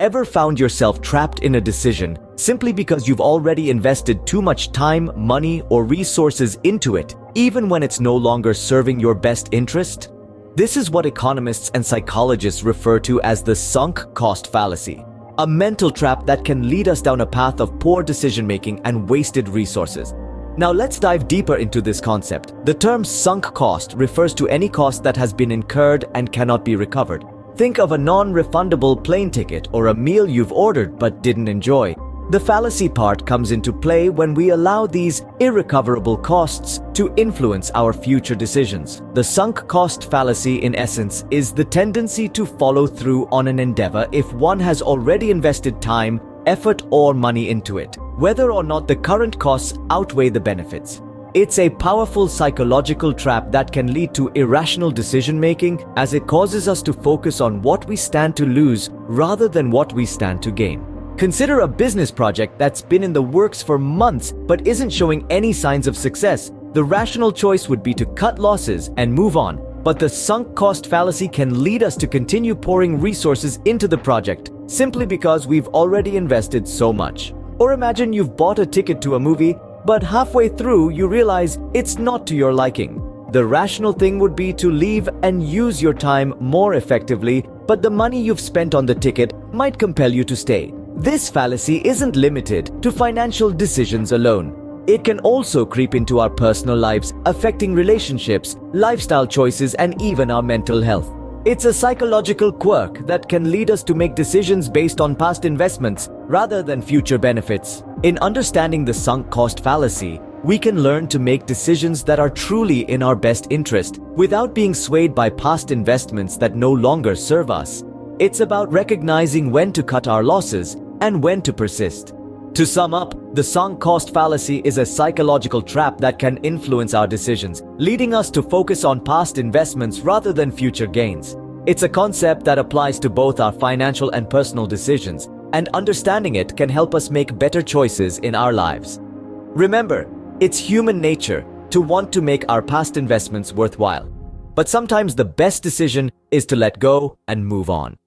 Ever found yourself trapped in a decision simply because you've already invested too much time, money, or resources into it, even when it's no longer serving your best interest? This is what economists and psychologists refer to as the sunk cost fallacy, a mental trap that can lead us down a path of poor decision-making and wasted resources. Now let's dive deeper into this concept. The term sunk cost refers to any cost that has been incurred and cannot be recovered. Think of a non-refundable plane ticket or a meal you've ordered but didn't enjoy. The fallacy part comes into play when we allow these irrecoverable costs to influence our future decisions. The sunk cost fallacy, in essence, is the tendency to follow through on an endeavor if one has already invested time, effort, or money into it, whether or not the current costs outweigh the benefits. It's a powerful psychological trap that can lead to irrational decision-making, as it causes us to focus on what we stand to lose rather than what we stand to gain. Consider a business project that's been in the works for months but isn't showing any signs of success. The rational choice would be to cut losses and move on, but the sunk cost fallacy can lead us to continue pouring resources into the project simply because we've already invested so much. Or imagine you've bought a ticket to a movie, but halfway through you realize it's not to your liking. The rational thing would be to leave and use your time more effectively, but the money you've spent on the ticket might compel you to stay. This fallacy isn't limited to financial decisions alone. It can also creep into our personal lives, affecting relationships, lifestyle choices, and even our mental health. It's a psychological quirk that can lead us to make decisions based on past investments rather than future benefits. In understanding the sunk cost fallacy, we can learn to make decisions that are truly in our best interest without being swayed by past investments that no longer serve us. It's about recognizing when to cut our losses and when to persist. To sum up, the sunk cost fallacy is a psychological trap that can influence our decisions, leading us to focus on past investments rather than future gains. It's a concept that applies to both our financial and personal decisions, and understanding it can help us make better choices in our lives. Remember, it's human nature to want to make our past investments worthwhile, but sometimes the best decision is to let go and move on.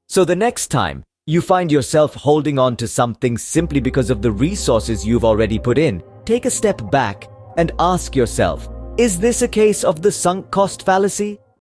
So the next time you find yourself holding on to something simply because of the resources you've already put in, take a step back and ask yourself, is this a case of the sunk cost fallacy?